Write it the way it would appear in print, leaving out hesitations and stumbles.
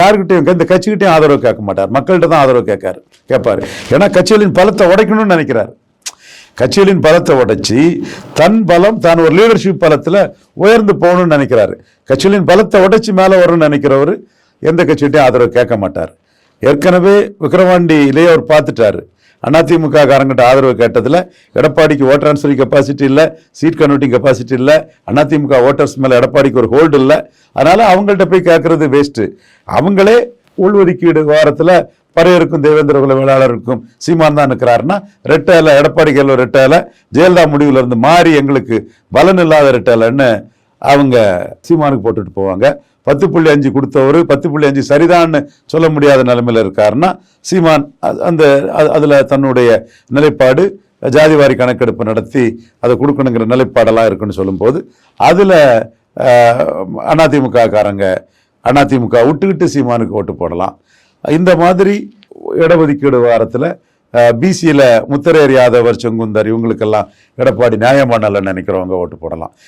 யாருக்கிட்டையும் இந்த கட்சிக்கிட்டையும் ஆதரவு கேட்க மாட்டார், மக்கள்கிட்ட தான் ஆதரவு கேட்பாரு. ஏன்னா கட்சிகளின் பலத்தை உடைக்கணும்னு நினைக்கிறார். கட்சிகளின் பலத்தை உடைச்சி தன் பலம், தான் ஒரு லீடர்ஷிப் பலத்தில் உயர்ந்து போகணும்னு நினைக்கிறாரு. கட்சிகளின் பலத்தை உடைச்சி மேலே வரணும்னு நினைக்கிறவர் எந்த கட்சிகிட்டையும் ஆதரவு கேட்க மாட்டார். ஏற்கனவே விக்கிரவாண்டியிலேயே அவர் பார்த்துட்டாரு. அதிமுக காரங்கிட்ட ஆதரவு கேட்டதில் எடப்பாடிக்கு ஓட் ட்ரான்ஸ்ஃபரிங் கெப்பாசிட்டி இல்லை, சீட் கன்வெர்ட்டிங் கெப்பாசிட்டி இல்லை, அதிமுக ஓட்டர்ஸ் மேலே எடப்பாடிக்கு ஒரு ஹோல்டு இல்லை. அதனால அவங்கள்ட்ட போய் கேட்கறது வேஸ்ட்டு. அவங்களே உள்ஒதுக்கீடு வாரத்தில் பறையருக்கும் தேவேந்திர குல வேளாளருக்கும் சீமான் தான் இருக்கிறாருன்னா ரெட்டையில, எடப்பாடி கையில் ரெட்டையில, ஜெயலலிதா முடிவுல இருந்து மாறி எங்களுக்கு பலன் இல்லாத ரெட்டையிலன்னு அவங்க சீமானுக்கு போட்டுட்டு போவாங்க. 10.5 கொடுத்தவர் 10.5 சரிதான்னு சொல்ல முடியாத நிலைமையில் இருக்காருன்னா சீமான் அதில் தன்னுடைய நிலைப்பாடு ஜாதிவாரி கணக்கெடுப்பு நடத்தி அதை கொடுக்கணுங்கிற நிலைப்பாடெல்லாம் இருக்குன்னு சொல்லும்போது அதில் அதிமுக காரங்க அதிமுக விட்டுக்கிட்டு சீமானுக்கு ஓட்டு போடலாம். இந்த மாதிரி இடஒதுக்கீடு வாரத்தில் பிசியில் முத்தரையர் யாதவர் செங்குந்தர் இவங்களுக்கெல்லாம் எடப்பாடி நியாயமான நினைக்கிறவங்க ஓட்டு போடலாம்.